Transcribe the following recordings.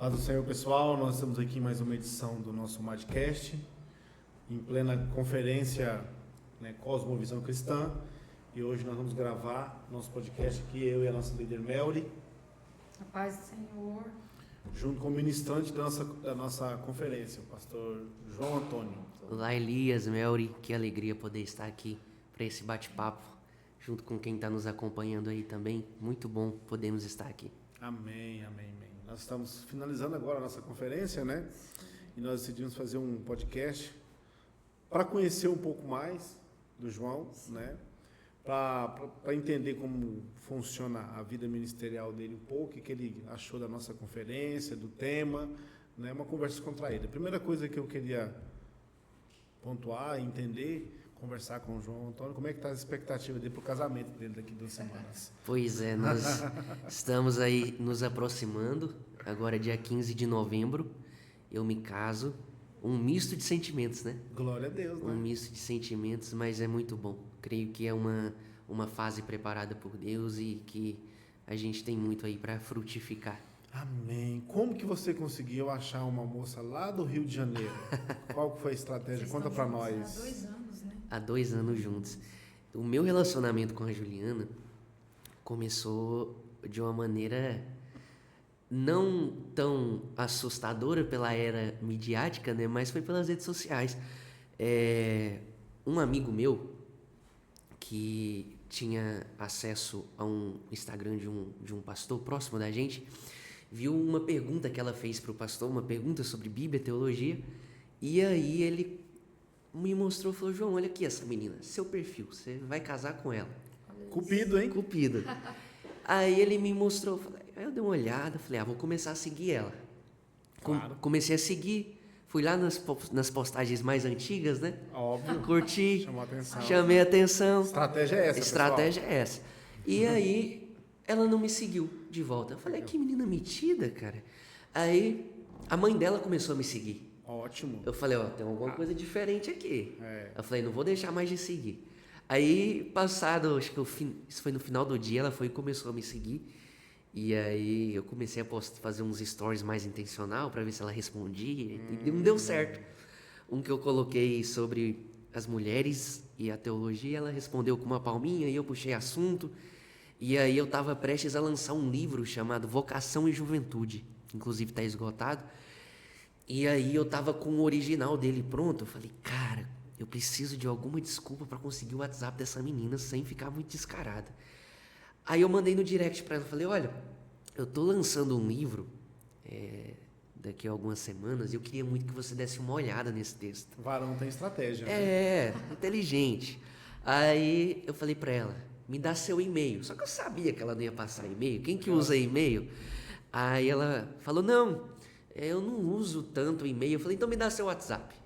Paz do Senhor, pessoal. Nós estamos aqui em mais uma edição do nosso Madcast, em plena conferência, né, Cosmovisão Cristã. E hoje nós vamos gravar nosso podcast aqui, eu e a nossa líder Melry. A paz do Senhor. Junto com o ministrante da nossa conferência, o pastor João Antônio. Olá, Elias, Melry, que alegria poder estar aqui para esse bate-papo, junto com quem está nos acompanhando aí também. Muito bom podemos estar aqui. Amém, amém, amém. Nós estamos finalizando agora a nossa conferência, né? E nós decidimos fazer um podcast para conhecer um pouco mais do João, né? Para entender como funciona a vida ministerial dele um pouco, o que ele achou da nossa conferência, do tema, né? Uma conversa contraída. A primeira coisa que eu queria pontuar, entender, conversar com o João Antônio, como é que está a expectativa dele para o casamento dele daqui a 2 semanas? Pois é, nós estamos aí nos aproximando, agora dia 15 de novembro, eu me caso, um misto de sentimentos, né? Glória a Deus, né? Um misto de sentimentos, mas é muito bom. Creio que é uma fase preparada por Deus e que a gente tem muito aí para frutificar. Amém. Como que você conseguiu achar uma moça lá do Rio de Janeiro? Qual foi a estratégia? Vocês Conta estão para juntos nós. Há 2 anos, né? Há 2 anos juntos. O meu relacionamento com a Juliana começou de uma maneira não tão assustadora pela era midiática, né? Mas foi pelas redes sociais. Um amigo meu que tinha acesso a um Instagram de um pastor próximo da gente, viu uma pergunta que ela fez para o pastor, uma pergunta sobre Bíblia, teologia, e aí ele me mostrou, falou: João, olha aqui essa menina, seu perfil, você vai casar com ela. Cupido, hein? Cupido. Aí ele me mostrou, aí eu dei uma olhada, falei, vou começar a seguir ela. Claro. Comecei a seguir, fui lá nas postagens mais antigas, né? Óbvio. Curti, Chamou a atenção. chamei a atenção. Estratégia é essa, Estratégia é essa. E aí ela não me seguiu de volta. Eu falei, que menina metida, cara. Aí a mãe dela começou a me seguir. Ótimo. Eu falei, tem alguma coisa diferente aqui. É. Eu falei, não vou deixar mais de seguir. Aí, passado, acho que isso foi no final do dia, ela foi e começou a me seguir. E aí eu comecei a fazer uns stories mais intencional para ver se ela respondia. E não deu certo. Um que eu coloquei sobre as mulheres e a teologia, ela respondeu com uma palminha e eu puxei assunto. E aí eu estava prestes a lançar um livro chamado Vocação e Juventude. Inclusive está esgotado. E aí eu tava com o original dele pronto. Eu falei, cara, eu preciso de alguma desculpa para conseguir o WhatsApp dessa menina sem ficar muito descarada. Aí eu mandei no direct para ela, falei, olha, eu tô lançando um livro daqui a algumas semanas e eu queria muito que você desse uma olhada nesse texto. Varão tem estratégia, né? Inteligente. Aí eu falei para ela, me dá seu e-mail. Só que eu sabia que ela não ia passar e-mail. Quem que usa e-mail? Aí ela falou, não, eu não uso tanto e-mail. Eu falei, então me dá seu WhatsApp.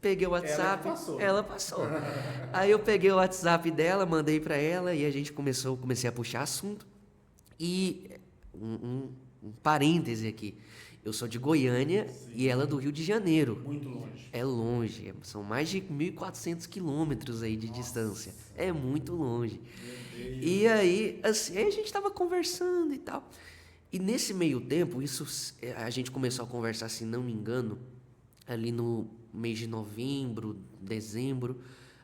Peguei o WhatsApp, ela passou. Aí eu peguei o WhatsApp dela, mandei para ela e a gente comecei a puxar assunto. E um parêntese aqui, eu sou de Goiânia. Sim. E ela do Rio de Janeiro. Muito longe. É longe, são mais de 1.400 quilômetros aí de distância. É muito longe. E aí, assim, aí a gente tava conversando e tal. E nesse meio tempo, a gente começou a conversar, se não me engano, ali no mês de novembro, dezembro,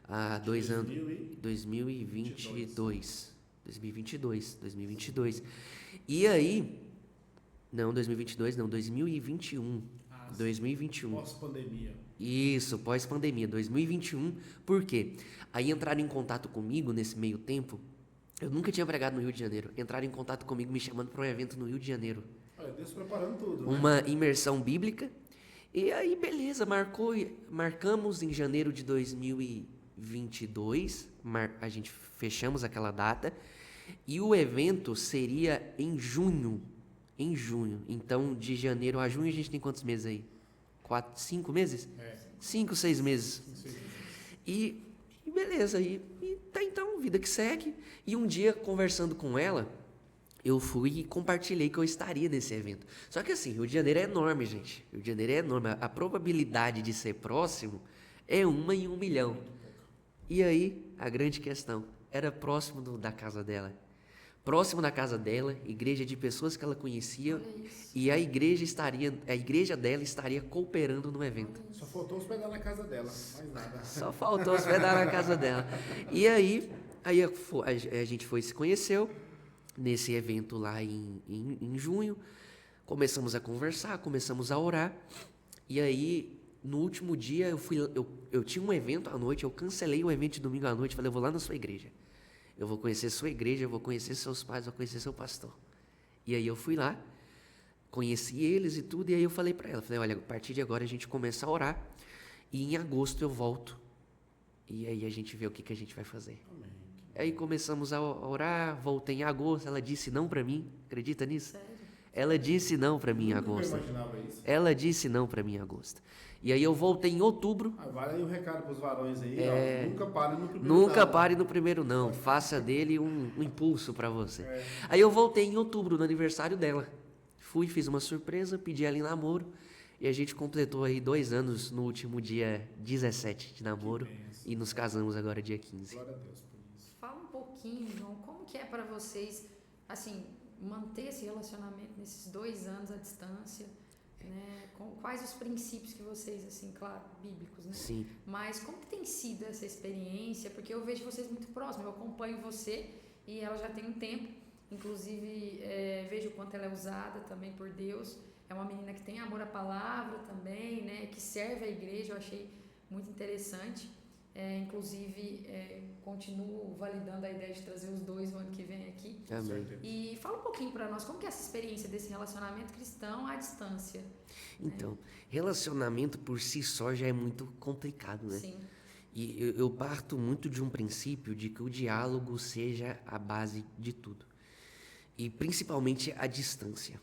há 2 anos, 2022. E aí, não, 2022 não, 2021. 2021. Pós-pandemia. Isso, pós-pandemia, 2021. Por quê? Aí entraram em contato comigo nesse meio tempo. Eu nunca tinha pregado no Rio de Janeiro. Entraram em contato comigo me chamando para um evento no Rio de Janeiro. Olha, Deus preparando tudo, né? Uma imersão bíblica. E aí, beleza, marcamos em janeiro de 2022. A gente fechamos aquela data. E o evento seria em junho. Em junho. Então, de janeiro a junho, a gente tem quantos meses aí? 5 meses? 5, 6 meses. E beleza, e tá então, vida que segue. E um dia, conversando com ela, eu fui e compartilhei que eu estaria nesse evento. Só que assim, Rio de Janeiro é enorme, gente. Rio de Janeiro é enorme. A probabilidade de ser próximo é 1 em 1 milhão. E aí, a grande questão, era próximo da casa dela. próximo da casa dela, igreja de pessoas que ela conhecia, Olha isso. e a igreja dela estaria cooperando no evento. Só faltou hospedar na casa dela, mais nada. Só faltou hospedar na casa dela. E aí a gente foi se conheceu nesse evento lá em junho. Começamos a conversar, começamos a orar. E aí, no último dia, eu tinha um evento à noite, eu cancelei o evento de domingo à noite, falei, eu vou lá na sua igreja. Eu vou conhecer sua igreja, eu vou conhecer seus pais, eu vou conhecer seu pastor. E aí eu fui lá, conheci eles e tudo, e aí eu falei para ela, falei, olha, a partir de agora a gente começa a orar, e em agosto eu volto. E aí a gente vê o que a gente vai fazer. Amém. Aí começamos a orar, voltei em agosto, ela disse não para mim, acredita nisso? Sério? Ela disse não para mim em Nunca eu agosto. imaginava isso. Ela disse não para mim em agosto. E aí eu voltei em outubro. Vale aí o recado para os varões aí, ó, nunca pare no primeiro Nunca não. pare no primeiro não. Faça dele um impulso para você. É. Aí eu voltei em outubro, no aniversário dela. Fui, fiz uma surpresa, pedi ela em namoro. E a gente completou aí 2 anos no último dia 17 de namoro. bênção. E nos casamos agora dia 15. Glória a Deus por isso. Fala um pouquinho, João, como que é para vocês, assim, manter esse relacionamento nesses 2 anos à distância, né? Quais os princípios que vocês, assim, claro, bíblicos, né? Sim, Mas como que tem sido essa experiência? Porque eu vejo vocês muito próximos, eu acompanho você e ela já tem um tempo, inclusive vejo o quanto ela é usada também por Deus. É uma menina que tem amor à palavra também, né? Que serve a igreja, eu achei muito interessante. Inclusive, continuo validando a ideia de trazer os 2 no ano que vem aqui. amém. E fala um pouquinho para nós, como que é essa experiência desse relacionamento cristão à distância? Então, relacionamento por si só já é muito complicado, né? Sim, E eu parto muito de um princípio de que o diálogo seja a base de tudo. E principalmente a distância.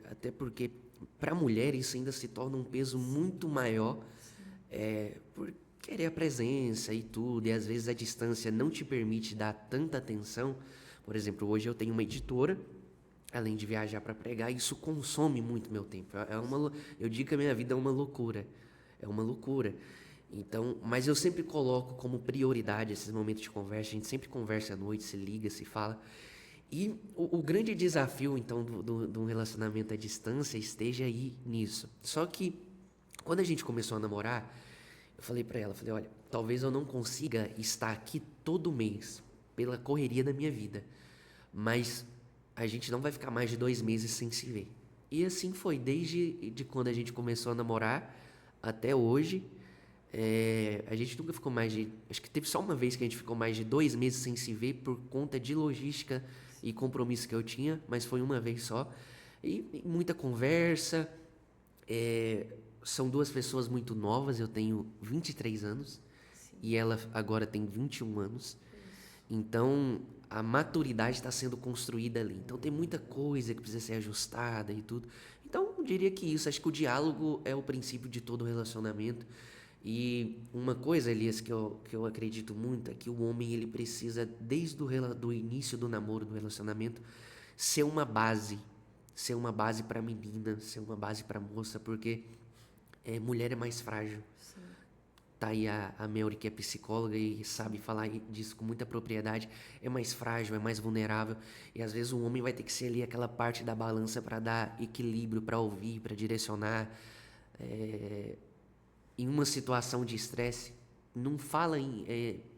Até porque para a mulher isso ainda se torna um peso muito maior por querer a presença e tudo. E às vezes a distância não te permite dar tanta atenção. Por exemplo, hoje eu tenho uma editora, além de viajar para pregar, isso consome muito meu tempo. Eu digo que a minha vida é uma loucura. É uma loucura. Então, mas eu sempre coloco como prioridade esses momentos de conversa. A gente sempre conversa à noite, se liga, se fala. E o grande desafio, então, do relacionamento à distância esteja aí nisso. Só que, quando a gente começou a namorar, eu falei pra ela, olha, talvez eu não consiga estar aqui todo mês, pela correria da minha vida. Mas a gente não vai ficar mais de 2 meses sem se ver. E assim foi, desde quando a gente começou a namorar até hoje. A gente nunca ficou mais de... Acho que teve só uma vez que a gente ficou mais de 2 meses sem se ver por conta de logística e compromisso que eu tinha, mas foi uma vez só. E muita conversa. São 2 pessoas muito novas, eu tenho 23 anos e ela agora tem 21 anos. Então, a maturidade está sendo construída ali. Então, tem muita coisa que precisa ser ajustada e tudo. Então, eu diria que isso. Acho que o diálogo é o princípio de todo relacionamento. E uma coisa, Elias, que eu acredito muito é que o homem ele precisa, desde do início do namoro, do relacionamento, ser uma base para a menina, ser uma base para a moça, porque mulher é mais frágil. sim. Tá aí a Melry, que é psicóloga e sabe falar disso com muita propriedade, é mais frágil, é mais vulnerável, e às vezes o homem vai ter que ser ali aquela parte da balança para dar equilíbrio, para ouvir, para direcionar. Em uma situação de estresse, não fala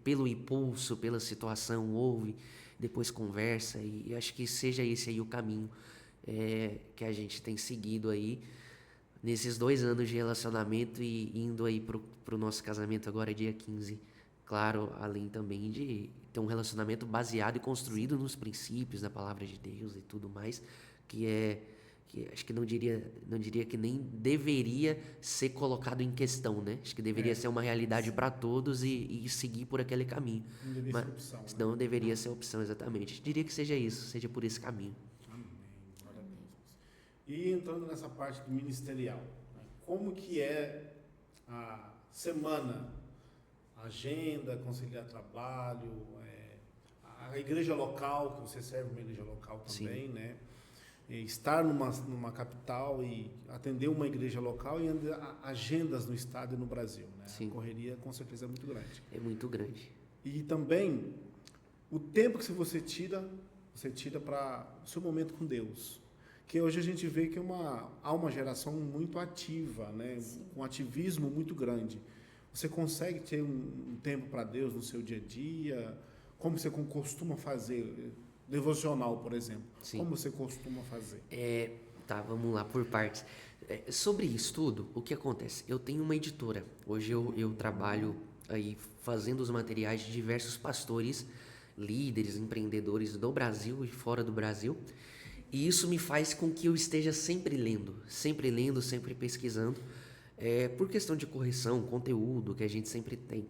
pelo impulso, pela situação, ouve, depois conversa, e acho que seja esse aí o caminho que a gente tem seguido aí, nesses 2 anos de relacionamento e indo aí pro nosso casamento agora dia 15. Claro, além também de ter um relacionamento baseado e construído nos princípios da palavra de Deus e tudo mais, que acho que não diria que nem deveria ser colocado em questão, né? Acho que deveria ser uma realidade para todos e seguir por aquele caminho. Não deveria ser opção. Né? Não deveria ser opção, exatamente. Diria que seja isso, seja por esse caminho. Amém. Glória a Deus. E entrando nessa parte do ministerial, né? Como que é a semana, a agenda, conciliar trabalho, a igreja local, que você serve uma igreja local também, né? Estar numa capital e atender uma igreja local e agendas no estado e no Brasil, né? Sim. A correria com certeza é muito grande. É muito grande. E também o tempo que você tira você tira para o seu momento com Deus? Que hoje a gente vê que há uma geração muito ativa, né? Um ativismo muito grande. Você consegue ter um tempo para Deus no seu dia a dia? Como você costuma fazer? Devocional, por exemplo. Sim. Como você costuma fazer? Tá, vamos lá, por partes. Sobre isso tudo, o que acontece? Eu tenho uma editora. Hoje eu trabalho aí fazendo os materiais de diversos pastores, líderes, empreendedores do Brasil e fora do Brasil. E isso me faz com que eu esteja sempre lendo, sempre pesquisando, por questão de correção, conteúdo que a gente sempre tem.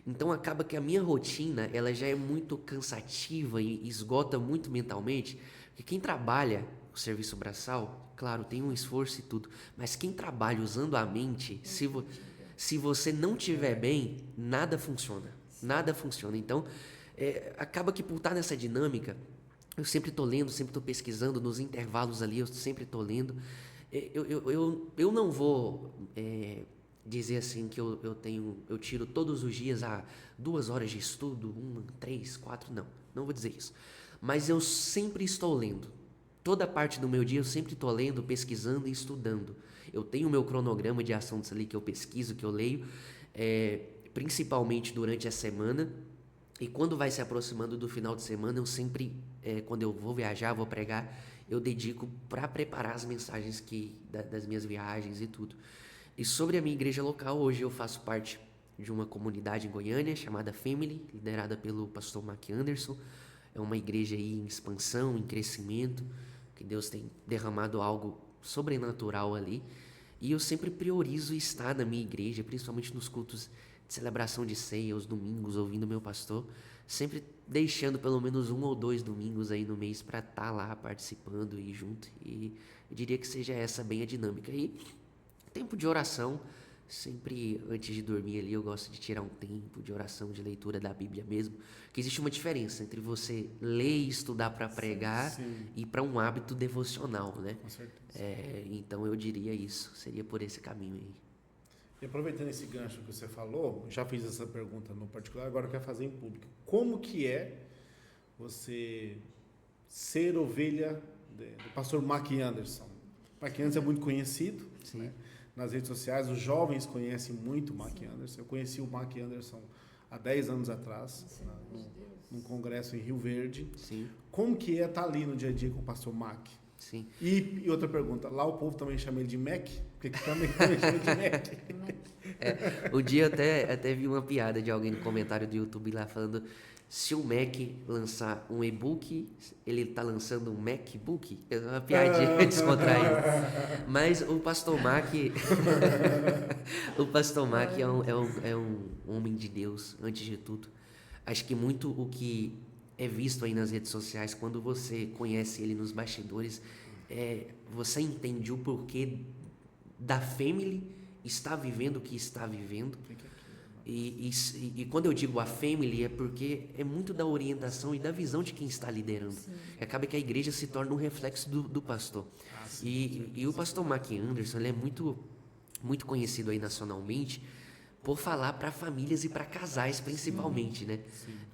Então acaba que a minha rotina ela já é muito cansativa e esgota muito mentalmente, porque quem trabalha o serviço braçal, claro, tem um esforço e tudo, mas quem trabalha usando a mente, se você não estiver bem, nada funciona. Então, acaba que por estar nessa dinâmica, eu sempre estou lendo, sempre estou pesquisando, nos intervalos ali eu sempre estou lendo. Eu não vou dizer assim que eu tiro todos os dias 2 horas de estudo, 1, 3, 4, não vou dizer isso. Mas eu sempre estou lendo. Toda parte do meu dia eu sempre estou lendo, pesquisando e estudando. Eu tenho o meu cronograma de assuntos ali que eu pesquiso, que eu leio, principalmente durante a semana. E quando vai se aproximando do final de semana, eu sempre, quando eu vou viajar, vou pregar, eu dedico para preparar as mensagens das minhas viagens e tudo. E sobre a minha igreja local, hoje eu faço parte de uma comunidade em Goiânia chamada Family, liderada pelo pastor Mac Anderson. É uma igreja aí em expansão, em crescimento, que Deus tem derramado algo sobrenatural ali. E eu sempre priorizo estar na minha igreja, principalmente nos cultos de celebração de ceia, aos domingos, ouvindo meu pastor, sempre deixando pelo menos 1 ou 2 domingos aí no mês para estar lá participando e junto. E eu diria que seja essa bem a dinâmica. E tempo de oração, sempre antes de dormir ali, eu gosto de tirar um tempo de oração, de leitura da Bíblia mesmo, que existe uma diferença entre você ler e estudar para pregar e para um hábito devocional, né? Com certeza. Então eu diria isso, seria por esse caminho aí. E aproveitando esse gancho que você falou, já fiz essa pergunta no particular, agora eu quero fazer em público. Como que é você ser ovelha do pastor Mac Anderson? O Mac Anderson é muito conhecido, né? Nas redes sociais, os jovens conhecem muito o Mac Anderson. Eu conheci o Mac Anderson há 10 anos atrás, num congresso em Rio Verde. Sim. Como que é estar ali no dia a dia com o pastor Mac? Sim. E outra pergunta, lá o povo também chama ele de Mac? Porque também chama ele de Mac. Um dia eu até vi uma piada de alguém no comentário do YouTube lá falando: se o Mac lançar um e-book, ele está lançando um MacBook? É uma piadinha descontraída. Mas o pastor Mac o pastor Mac é um homem de Deus, antes de tudo. Acho que muito o que é visto aí nas redes sociais, quando você conhece ele nos bastidores, você entende o porquê da family estar vivendo o que está vivendo. E quando eu digo a family, é porque é muito da orientação e da visão de quem está liderando. Acaba que a igreja se torna um reflexo do pastor. E o pastor Mac Anderson, ele é muito, muito conhecido aí nacionalmente por falar para famílias e para casais, principalmente, né?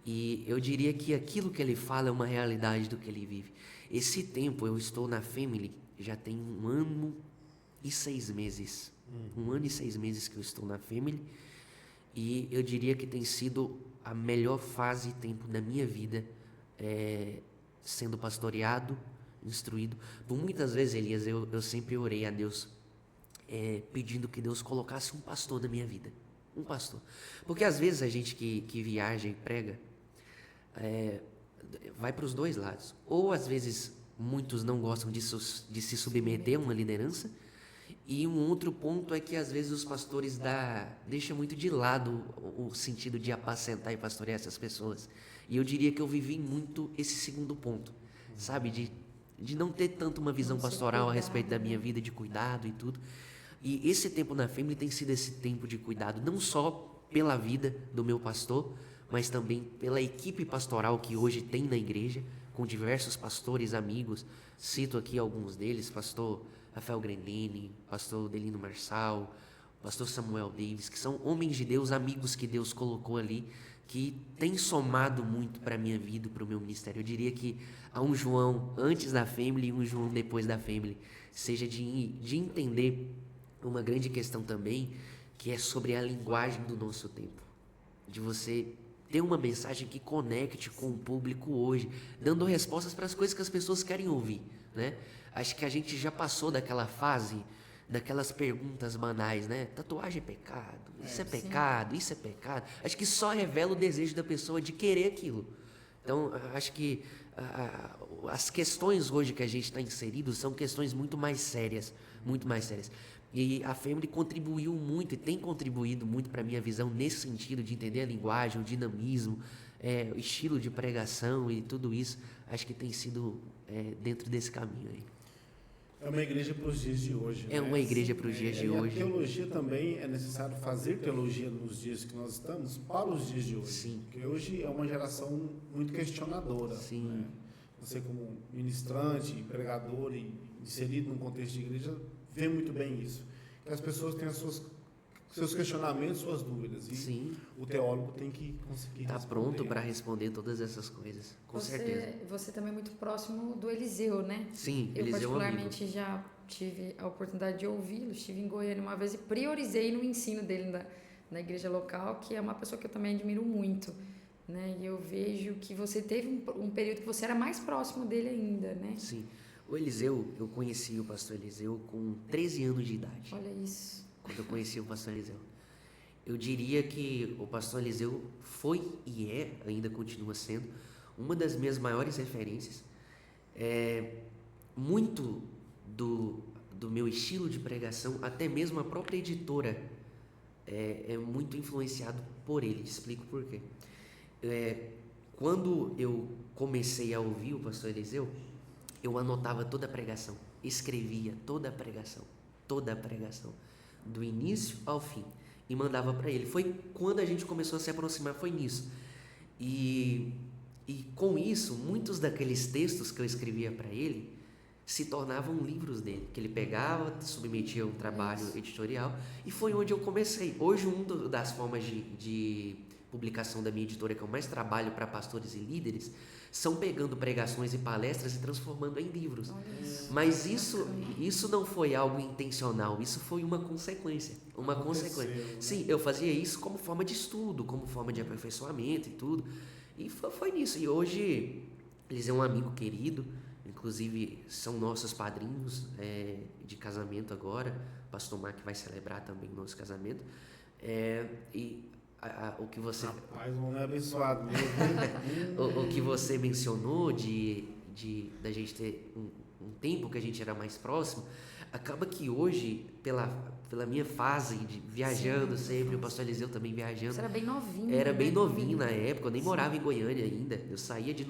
E eu diria que aquilo que ele fala é uma realidade do que ele vive. Esse tempo eu estou na family, já tem 1 ano e 6 meses. 1 ano e 6 meses que eu estou na family. E eu diria que tem sido a melhor fase e tempo da minha vida, sendo pastoreado, instruído. Por muitas vezes, Elias, eu sempre orei a Deus, pedindo que Deus colocasse um pastor na minha vida. Um pastor. Porque às vezes a gente que viaja e prega, vai para os 2 lados. Ou às vezes muitos não gostam de se submeter a uma liderança. E um outro ponto é que às vezes os pastores deixam muito de lado o sentido de apacentar e pastorear essas pessoas. E eu diria que eu vivi muito esse segundo ponto, sabe? De não ter tanto uma visão pastoral a respeito da minha vida, de cuidado e tudo. E esse tempo na family tem sido esse tempo de cuidado, não só pela vida do meu pastor, mas também pela equipe pastoral que hoje tem na igreja, com diversos pastores amigos. Cito aqui alguns deles: pastor Rafael Grenini, pastor Delino Marçal, pastor Samuel Davis, que são homens de Deus, amigos que Deus colocou ali, que tem somado muito para a minha vida, para o meu ministério. Eu diria que há um João antes da Family e um João depois da Family, seja de entender uma grande questão também, que é sobre a linguagem do nosso tempo, de você ter uma mensagem que conecte com o público hoje, dando respostas para as coisas que as pessoas querem ouvir, né? Acho que a gente já passou daquela fase, daquelas perguntas banais, né? Tatuagem é pecado, isso é pecado, isso é pecado. Acho que só revela o desejo da pessoa de querer aquilo. Então, acho que as questões hoje que a gente está inserido são questões muito mais sérias, muito mais sérias. E a Family contribuiu muito e tem contribuído muito para a minha visão nesse sentido de entender a linguagem, o dinamismo, o estilo de pregação e tudo isso. Acho que tem sido dentro desse caminho aí. É uma igreja para os dias de hoje. É uma igreja para os dias de hoje. A teologia também é necessário fazer teologia nos dias que nós estamos para os dias de hoje. Sim. Porque hoje é uma geração muito questionadora. Sim. Né? Você como ministrante, pregador e inserido num contexto de igreja, vê muito bem isso. Que as pessoas têm seus questionamentos, suas dúvidas. E Sim. o teólogo tem que conseguir Está pronto para responder todas essas coisas, com certeza. Você também é muito próximo do Eliseu, né? Sim, eu Eliseu é um amigo. particularmente já tive a oportunidade de ouvi-lo. Estive em Goiânia uma vez e priorizei no ensino dele na igreja local, que é uma pessoa que eu também admiro muito. Né? E eu vejo que você teve um período que você era mais próximo dele ainda, né? Sim. O Eliseu, eu conheci o pastor Eliseu com 13 anos de idade. Olha isso. Quando eu conheci o pastor Eliseu. Eu diria que o pastor Eliseu foi e ainda continua sendo, uma das minhas maiores referências. Muito do meu estilo de pregação, até mesmo a própria editora, é muito influenciado por ele. Explico por quê. Quando eu comecei a ouvir o pastor Eliseu, eu anotava toda a pregação, escrevia toda a pregação, do início ao fim, e mandava para ele. Foi quando a gente começou a se aproximar, foi nisso. E com isso, muitos daqueles textos que eu escrevia para ele se tornavam livros dele, que ele pegava, submetia a um trabalho editorial, e foi onde eu comecei. Hoje, das formas de publicação da minha editora que eu mais trabalho para pastores e líderes são pegando pregações e palestras e transformando em livros. Mas isso não foi algo intencional, isso foi uma consequência. Né? Sim, eu fazia isso como forma de estudo, como forma de aperfeiçoamento e tudo. E foi nisso. E hoje eles é um amigo querido, inclusive são nossos padrinhos de casamento agora. O pastor Mark vai celebrar também o nosso casamento. O que você... Rapaz, um homem abençoado mesmo. o que você mencionou da gente ter um tempo que a gente era mais próximo, acaba que hoje, pela minha fase de viajando sempre, o pastor Eliseu também viajando. Você era bem novinho. Era bem novinho na época, eu nem morava em Goiânia ainda. Eu saía de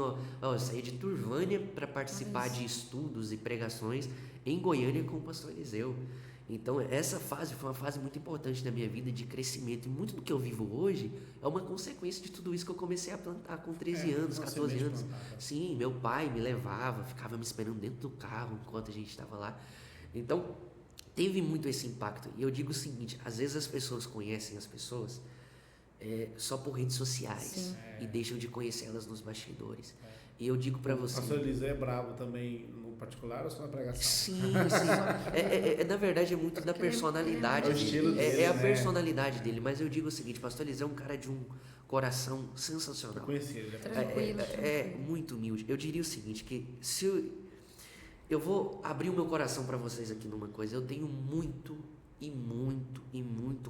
Turvânia para participar de estudos e pregações em Goiânia com o pastor Eliseu. Então, essa fase foi uma fase muito importante da minha vida de crescimento. E muito do que eu vivo hoje é uma consequência de tudo isso que eu comecei a plantar com 13 anos, 14 anos. Sim, meu pai me levava, ficava me esperando dentro do carro enquanto a gente estava lá. Então, teve muito esse impacto. E eu digo o seguinte, às vezes as pessoas conhecem as pessoas só por redes sociais e deixam de conhecê-las nos bastidores. E eu digo para você... O pastor Eliseu é bravo também no particular ou só na pregação? Sim. Na verdade, é muito da personalidade dele. É a personalidade dele. Mas eu digo o seguinte, pastor Eliseu é um cara de um coração sensacional. Eu conheci ele. Muito humilde. Eu diria o seguinte, que se eu vou abrir o meu coração para vocês aqui numa coisa, eu tenho muito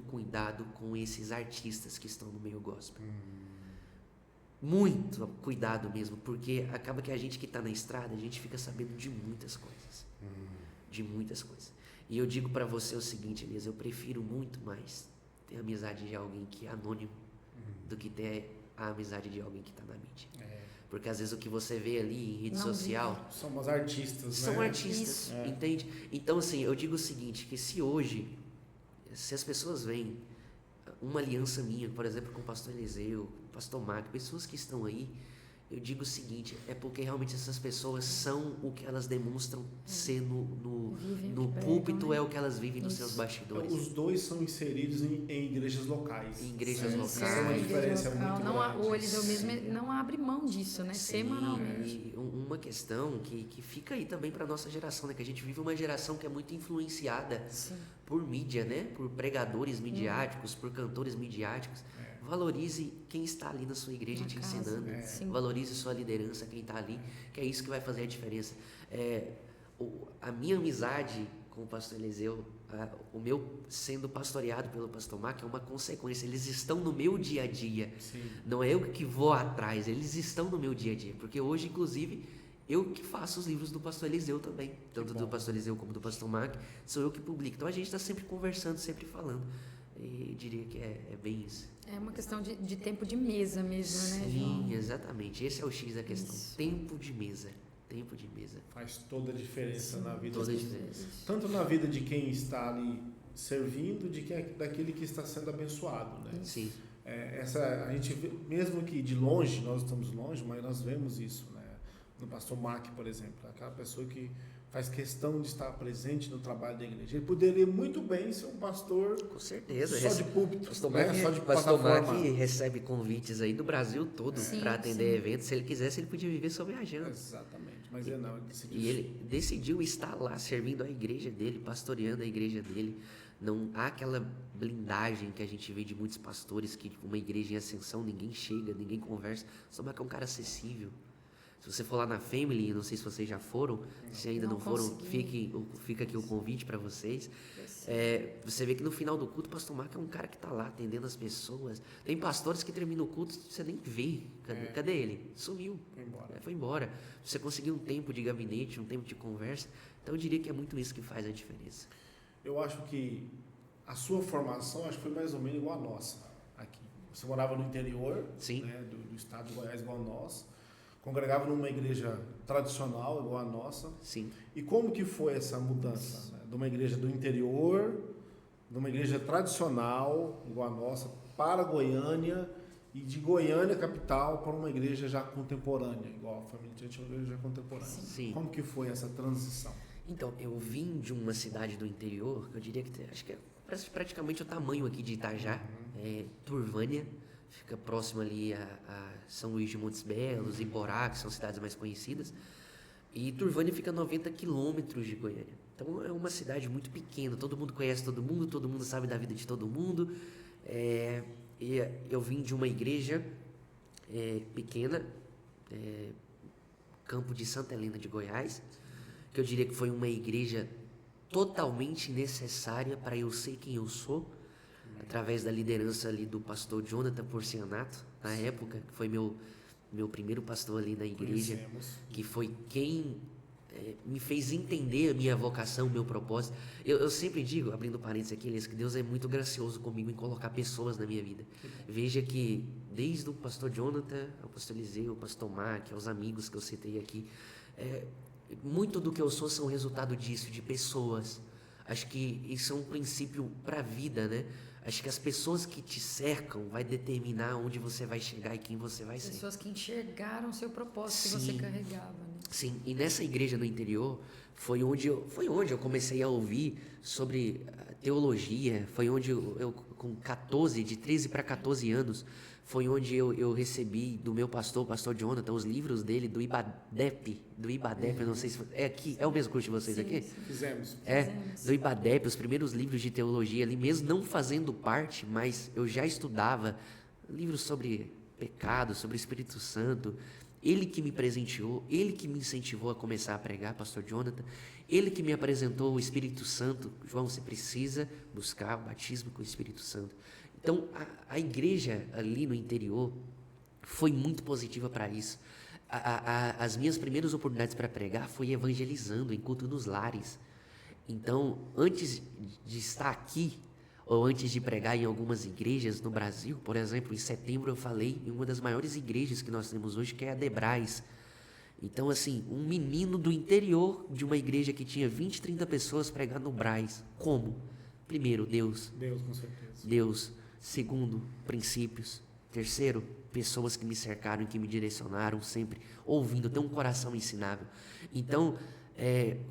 cuidado com esses artistas que estão no meio gospel. Muito cuidado mesmo, porque acaba que a gente que está na estrada, a gente fica sabendo de muitas coisas. De muitas coisas. E eu digo para você o seguinte, Elias, eu prefiro muito mais ter a amizade de alguém que é anônimo do que ter a amizade de alguém que está na mídia. Porque às vezes o que você vê ali em rede social... Somos artistas, São artistas, entende? Então, assim, eu digo o seguinte, que se as pessoas veem uma aliança minha, por exemplo, com o pastor Eliseu, o pastor Marco, pessoas que estão aí, eu digo o seguinte, é porque realmente essas pessoas são o que elas demonstram ser no púlpito, é o que elas vivem nos seus bastidores. Os dois são inseridos em igrejas locais. Em igrejas locais. Isso é uma diferença muito grande. O Eliseu mesmo não abre mão disso, né? Semanalmente. E uma questão que fica aí também para nossa geração, né? Que a gente vive uma geração que é muito influenciada por mídia, né? Por pregadores midiáticos, por cantores midiáticos. Valorize quem está ali na sua igreja te ensinando. Valorize sua liderança, quem está ali, que é isso que vai fazer a diferença. A minha amizade com o pastor Eliseu, o meu sendo pastoreado pelo pastor Mac é uma consequência. Eles estão no meu dia a dia. Sim. Não é eu que vou atrás, eles estão no meu dia a dia. Porque hoje, inclusive, eu que faço os livros do pastor Eliseu também. Tanto do pastor Eliseu como do pastor Mac, sou eu que publico. Então a gente está sempre conversando, sempre falando. E eu diria que é bem isso. É uma questão de tempo de mesa mesmo, né, João? Sim, exatamente. Esse é o X da questão. Isso. Tempo de mesa. Tempo de mesa. Faz toda a diferença na vida. Toda a diferença. Tanto na vida de quem está ali servindo, daquele que está sendo abençoado, né? Sim. A gente vê, mesmo que de longe, nós estamos longe, mas nós vemos isso, né? No pastor Mac, por exemplo, aquela pessoa que faz questão de estar presente no trabalho da igreja. Ele poderia muito bem ser um pastor, com certeza, só de púlpito, pastor né? Mac, só de pastor plataforma. Mac recebe convites aí do Brasil todo para atender eventos. Se ele quisesse, ele podia viver só viajando. Exatamente, mas ele decidiu. E ele decidiu estar lá servindo a igreja dele, pastoreando a igreja dele. Não há aquela blindagem que a gente vê de muitos pastores, que uma igreja em ascensão, ninguém chega, ninguém conversa. O pastor Mac é um cara acessível. Se você for lá na Family, não sei se vocês já foram, se ainda não foram, fica aqui o convite para vocês. Você vê que no final do culto, o pastor Marco é um cara que está lá atendendo as pessoas. Tem pastores que terminam o culto, você nem vê. Cadê ele? Sumiu. Foi embora. Você conseguiu um tempo de gabinete, um tempo de conversa. Então eu diria que é muito isso que faz a diferença. Eu acho que a sua formação acho que foi mais ou menos igual a nossa aqui. Você morava no interior, né, do estado de Goiás, igual a nós. Congregava numa igreja tradicional, igual a nossa. Sim. E como que foi essa mudança? Né? De uma igreja do interior, de uma igreja tradicional, igual a nossa, para Goiânia, e de Goiânia, capital, para uma igreja já contemporânea, igual a família tinha uma igreja contemporânea. Sim. Como que foi essa transição? Então, eu vim de uma cidade do interior, que eu diria que acho que é praticamente o tamanho aqui de Itajá, Turvânia. Fica próximo ali a São Luís de Montes Belos, Iporá, que são cidades mais conhecidas. E Turvânia fica a 90 quilômetros de Goiânia. Então é uma cidade muito pequena, todo mundo conhece todo mundo sabe da vida de todo mundo. E eu vim de uma igreja pequena, Campo de Santa Helena de Goiás, que eu diria que foi uma igreja totalmente necessária para eu ser quem eu sou, através da liderança ali do pastor Jonathan Porcianato, na época, que foi meu primeiro pastor ali na igreja, que foi quem me fez entender a minha vocação, o meu propósito. Eu sempre digo, abrindo parênteses aqui, que Deus é muito gracioso comigo em colocar pessoas na minha vida. Veja que desde o pastor Jonathan, o pastor Eliseu, o pastor Mac, aos amigos que eu citei aqui, muito do que eu sou são resultado disso, de pessoas. Acho que isso é um princípio para a vida, né? Acho que as pessoas que te cercam vai determinar onde você vai chegar e quem você vai ser. Pessoas que enxergaram o seu propósito que você carregava, né? Sim, e nessa igreja no interior foi onde eu comecei a ouvir sobre teologia, foi onde eu com 13 para 14 anos, foi onde eu recebi do meu pastor, o pastor Jonathan, os livros dele, do Ibadep, eu não sei se... É o mesmo curso de vocês aqui? Sim. Fizemos. Do Ibadep, os primeiros livros de teologia ali, mesmo não fazendo parte, mas eu já estudava livros sobre pecado, sobre o Espírito Santo. Ele que me presenteou, ele que me incentivou a começar a pregar, pastor Jonathan, ele que me apresentou o Espírito Santo. João, você precisa buscar o batismo com o Espírito Santo. Então, a igreja ali no interior foi muito positiva para isso. As minhas primeiras oportunidades para pregar foi evangelizando, em culto nos lares. Então, antes de estar aqui, ou antes de pregar em algumas igrejas no Brasil, por exemplo, em setembro eu falei em uma das maiores igrejas que nós temos hoje, que é a Debrais. Então, assim, um menino do interior de uma igreja que tinha 20, 30 pessoas pregar no Braz. Como? Primeiro, Deus. Deus, com certeza. Deus. Segundo, princípios. Terceiro, pessoas que me cercaram, que me direcionaram sempre, ouvindo, ter um coração ensinável. Então,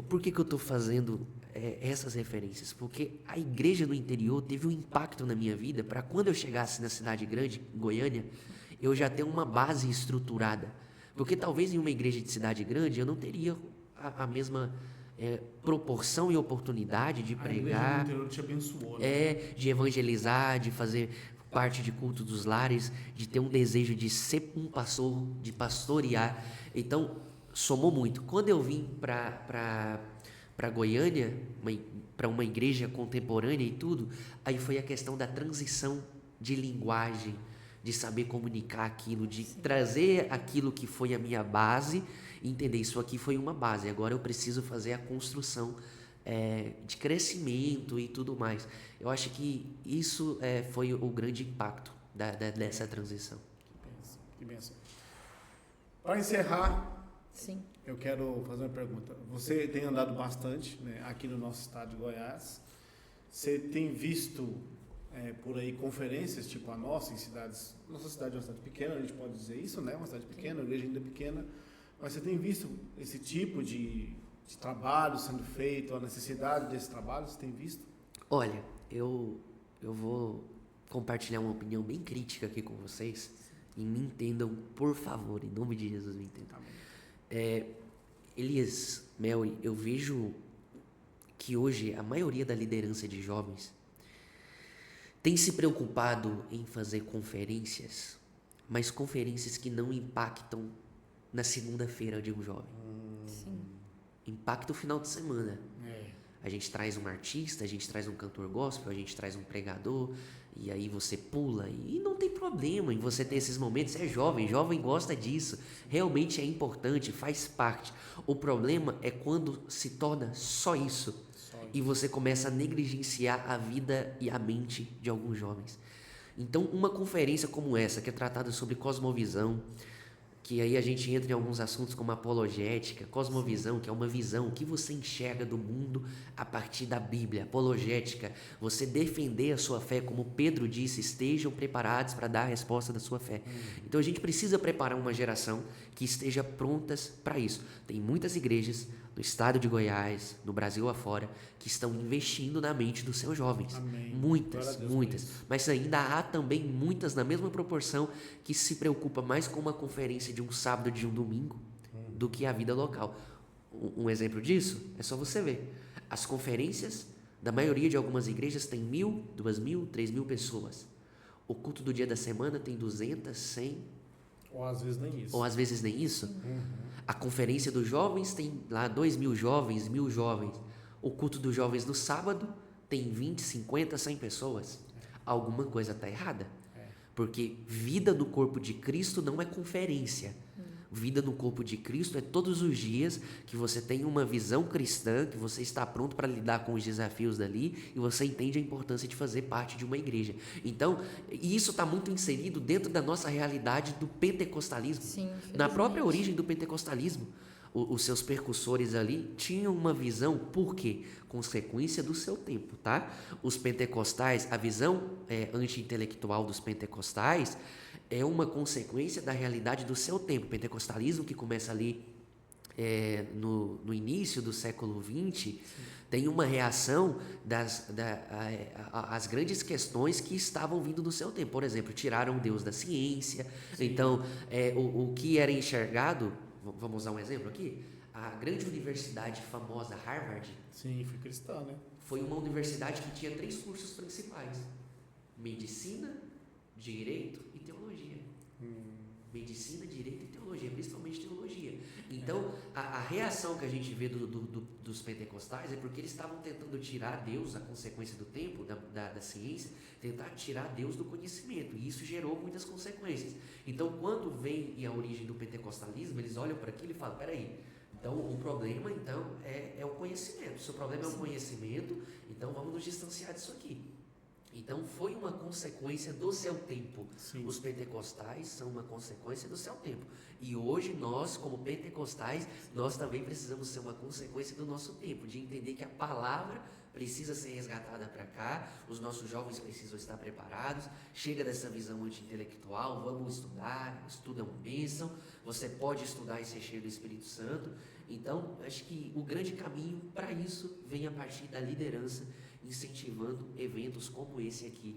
por que eu estou fazendo essas referências? Porque a igreja no interior teve um impacto na minha vida para quando eu chegasse na cidade grande, Goiânia, eu já ter uma base estruturada. Porque talvez em uma igreja de cidade grande eu não teria a mesma proporção e oportunidade de pregar, a igreja no interior te abençoou, né? de evangelizar, de fazer parte de culto dos lares, de ter um desejo de ser um pastor, de pastorear. Então, somou muito. Quando eu vim para Goiânia, para uma igreja contemporânea e tudo, aí foi a questão da transição de linguagem, de saber comunicar aquilo, de trazer aquilo que foi a minha base, e entender isso aqui foi uma base, agora eu preciso fazer a construção de crescimento e tudo mais. Eu acho que isso foi o grande impacto dessa transição. Que bênção. Para encerrar, Sim. eu quero fazer uma pergunta. Você tem andado bastante, né, aqui no nosso estado de Goiás. Você tem visto por aí conferências tipo a nossa em cidades... Nossa cidade é uma cidade pequena, a gente pode dizer isso, né? Uma cidade pequena, uma igreja ainda pequena. Mas você tem visto esse tipo de trabalho sendo feito, a necessidade desse trabalho, você tem visto? Olha, eu vou compartilhar uma opinião bem crítica aqui com vocês e me entendam, por favor, em nome de Jesus, me entendam. Elias, Mel, eu vejo que hoje a maioria da liderança de jovens tem se preocupado em fazer conferências, mas conferências que não impactam na segunda-feira de um jovem. Sim. Impacta o final de semana. A gente traz um artista, a gente traz um cantor gospel, a gente traz um pregador, e aí você pula, e não tem problema em você ter esses momentos. É jovem gosta disso, realmente é importante, faz parte. O problema é quando se torna só isso, e você começa a negligenciar a vida e a mente de alguns jovens. Então, uma conferência como essa, que é tratada sobre cosmovisão, que aí a gente entra em alguns assuntos como apologética, cosmovisão, que é uma visão, o que você enxerga do mundo a partir da Bíblia. Apologética, você defender a sua fé, como Pedro disse, estejam preparados para dar a resposta da sua fé. Então a gente precisa preparar uma geração que esteja prontas para isso. Tem muitas igrejas no estado de Goiás, no Brasil afora, que estão investindo na mente dos seus jovens. Amém. Muitas. Mas ainda há também muitas, na mesma proporção, que se preocupa mais com uma conferência de um sábado, de um domingo, do que a vida local. Um exemplo disso é só você ver. As conferências da maioria de algumas igrejas tem 1.000, 2.000, 3.000 pessoas. O culto do dia da semana tem 200, 100... Ou às vezes nem isso. A conferência dos jovens tem lá 2.000 jovens, 1.000 jovens. O culto dos jovens no sábado tem 20, 50, 100 pessoas. Alguma coisa está errada. Porque vida no corpo de Cristo não é conferência. Vida no corpo de Cristo é todos os dias que você tem uma visão cristã, que você está pronto para lidar com os desafios dali e você entende a importância de fazer parte de uma igreja. Então, isso está muito inserido dentro da nossa realidade do pentecostalismo. Sim, na própria origem do pentecostalismo. Os seus percussores ali tinham uma visão, por quê? Consequência do seu tempo, tá? Os pentecostais, a visão anti-intelectual dos pentecostais é uma consequência da realidade do seu tempo. O pentecostalismo, que começa ali no início do século XX, tem uma reação às grandes questões que estavam vindo no seu tempo. Por exemplo, tiraram Deus da ciência. Sim. Então, o que era enxergado... Vamos usar um exemplo aqui? A grande universidade famosa, Harvard... Sim, foi cristã, né? Foi uma universidade que tinha 3 cursos principais. Medicina, Direito e Teologia. Medicina, Direito e Teologia, principalmente Teologia. Então, a reação que a gente vê dos pentecostais é porque eles estavam tentando tirar Deus, a consequência do tempo, da ciência, tentar tirar Deus do conhecimento, e isso gerou muitas consequências. Então, quando vem a origem do pentecostalismo, eles olham para aquilo e falam, peraí, então o problema é o conhecimento. Se o problema é o conhecimento, então vamos nos distanciar disso aqui. Então foi uma consequência do seu tempo. Sim. Os pentecostais são uma consequência do seu tempo. E hoje nós, como pentecostais, nós também precisamos ser uma consequência do nosso tempo, de entender que a palavra precisa ser resgatada para cá, os nossos jovens precisam estar preparados, chega dessa visão anti-intelectual, vamos estudar, estudo é uma bênção, você pode estudar e ser cheio do Espírito Santo. Então, acho que o grande caminho para isso vem a partir da liderança, incentivando eventos como esse aqui,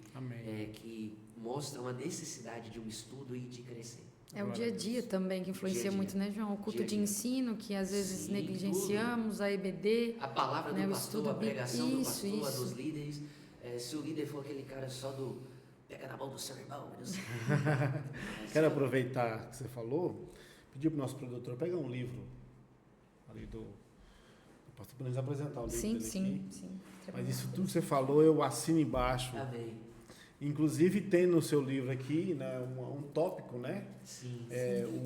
que mostram a necessidade de um estudo e de crescer. É o dia a dia também que influencia muito, né, João? O culto de ensino, que às vezes negligenciamos, a EBD. A palavra do pastor, a pregação do pastor, a isso. dos líderes. Se o líder for aquele cara só do pega na mão do seu irmão. Quero aproveitar que você falou, pedir para o nosso produtor pegar um livro ali do pastor para nos apresentar o livro dele aqui. Sim. Mas isso tudo que você falou, eu assino embaixo. Amém. Inclusive tem no seu livro aqui, né, um tópico, né? Sim.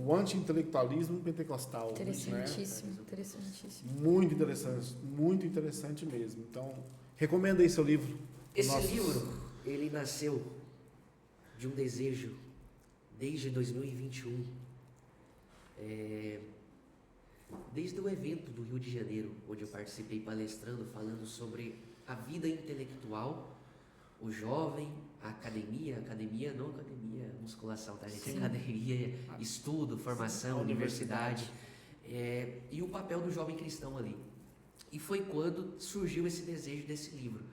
O anti-intelectualismo pentecostal. Interessantíssimo, né? interessantíssimo. Muito interessante mesmo. Então, recomendo aí seu livro. Esse livro, ele nasceu de um desejo desde 2021. Desde o evento do Rio de Janeiro, onde eu participei palestrando, falando sobre a vida intelectual, o jovem, a academia, musculação, tá, gente? Academia, estudo, formação, universidade, e o papel do jovem cristão ali. E foi quando surgiu esse desejo desse livro.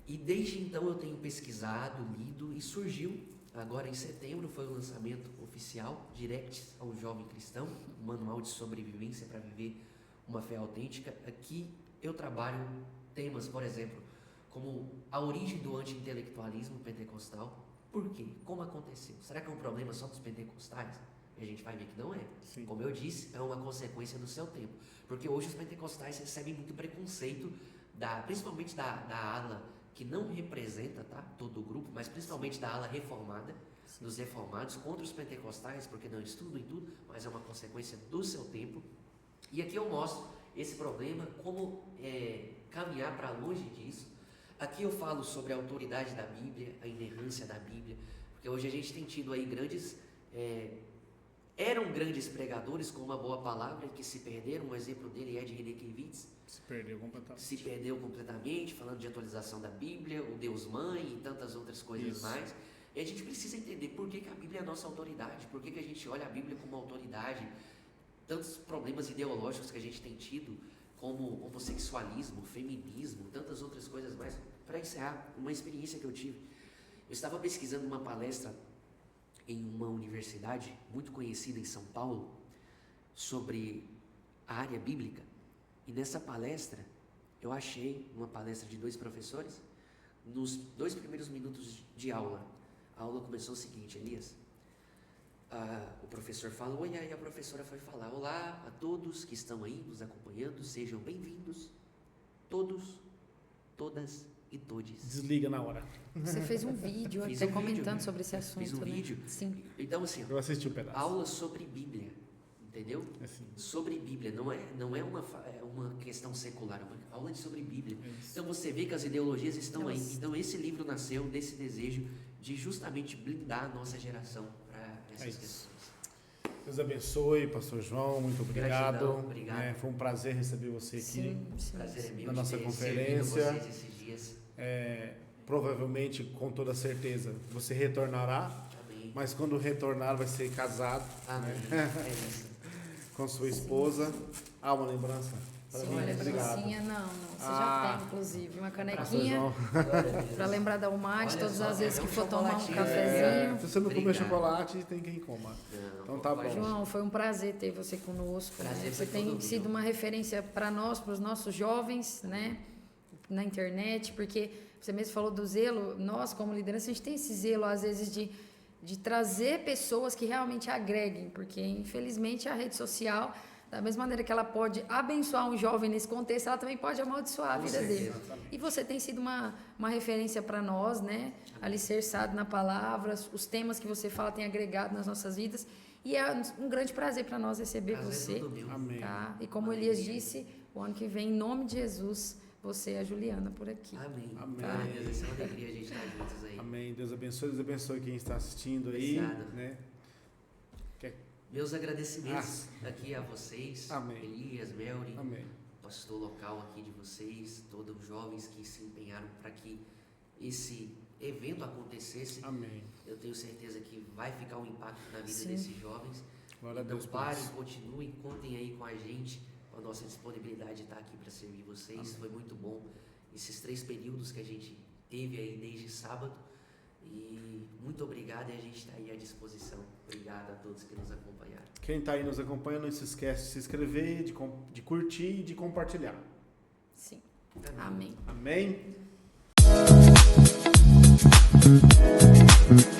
E desde então eu tenho pesquisado, lido, e surgiu, agora em setembro, foi o lançamento oficial, Directs ao Jovem Cristão, um manual de sobrevivência para viver uma fé autêntica. Aqui eu trabalho temas, por exemplo, como a origem do anti-intelectualismo pentecostal. Por quê? Como aconteceu? Será que é um problema só dos pentecostais? E a gente vai ver que não é. Sim. Como eu disse, é uma consequência do seu tempo. Porque hoje os pentecostais recebem muito preconceito, principalmente da ala que não representa, tá, todo o grupo, mas principalmente da ala reformada, dos reformados, contra os pentecostais, porque não estudam em tudo, mas é uma consequência do seu tempo. E aqui eu mostro esse problema, como caminhar para longe disso. Aqui eu falo sobre a autoridade da Bíblia, a inerrância da Bíblia, porque hoje a gente tem tido aí eram grandes pregadores com uma boa palavra que se perderam. Um exemplo dele é de Renekiewicz. Se perdeu completamente, falando de atualização da Bíblia, o Deus Mãe e tantas outras coisas mais. E a gente precisa entender por que a Bíblia é a nossa autoridade, por que a gente olha a Bíblia como autoridade. Tantos problemas ideológicos que a gente tem tido, como homossexualismo, feminismo, tantas outras coisas mais. Para encerrar, uma experiência que eu tive, eu estava pesquisando uma palestra em uma universidade muito conhecida em São Paulo sobre a área bíblica, e nessa palestra eu achei uma palestra de 2 professores. Nos 2 primeiros minutos de aula, a aula começou o seguinte: Elias, o professor falou e aí a professora foi falar: olá a todos que estão aí nos acompanhando, sejam bem-vindos, todos, todas e todes. Desliga na hora. Você fez um vídeo até comentando sobre esse assunto. Fiz um vídeo. Sim. Então, assim, eu assisti um pedaço. Aula sobre Bíblia, entendeu? Assim. Sobre Bíblia, não é uma questão secular, é uma aula sobre Bíblia. Então você vê que as ideologias estão aí. Então esse livro nasceu desse desejo de justamente blindar a nossa geração para essas questões. Deus abençoe, pastor João, muito obrigado. Gratidão, obrigado. Foi um prazer receber você aqui. Sim. Prazer é meu na nossa ter conferência. Vocês esses dias. Provavelmente, com toda certeza, você retornará. Amém. Mas quando retornar, vai ser casado. Amém. Né? É isso. Com sua esposa. Uma lembrança. Sim, uma lembrancinha, não. Você já tem, inclusive, uma canequinha para lembrar da UMAD todas as vezes que for tomar um cafezinho. Se você não comer chocolate, tem quem coma. Então tá bom. João, foi um prazer ter você conosco. Prazer, você tem sido uma referência para nós, para os nossos jovens, né? Na internet, porque você mesmo falou do zelo. Nós, como liderança, a gente tem esse zelo, às vezes, de trazer pessoas que realmente agreguem, porque, infelizmente, a rede social, da mesma maneira que ela pode abençoar um jovem nesse contexto, ela também pode amaldiçoar a vida dele. E você tem sido uma referência para nós, né? Alicerçado na palavra, os temas que você fala têm agregado nas nossas vidas. E é um grande prazer para nós receber você. Amém. Tá? E como Elias disse, o ano que vem, em nome de Jesus, você e a Juliana por aqui. Amém. Amém. Tá? Deus, é uma alegria a gente estar juntos aí. Amém. Deus abençoe quem está assistindo aí. Obrigado. Né? Meus agradecimentos aqui a vocês, Amém. Elias, Melry, Amém. pastor local aqui de vocês, todos os jovens que se empenharam para que esse evento acontecesse. Amém. Eu tenho certeza que vai ficar um impacto na vida Sim. desses jovens. Glória a Então Deus por parem, isso. continuem, contem aí com a gente, com a nossa disponibilidade de estar aqui para servir vocês. Amém. Foi muito bom esses 3 períodos que a gente teve aí desde sábado. E muito obrigado, e a gente está aí à disposição. Obrigado a todos que nos acompanharam. Quem está aí nos acompanhando, não se esquece de se inscrever, de curtir e de compartilhar. Sim. Amém. Amém. Amém?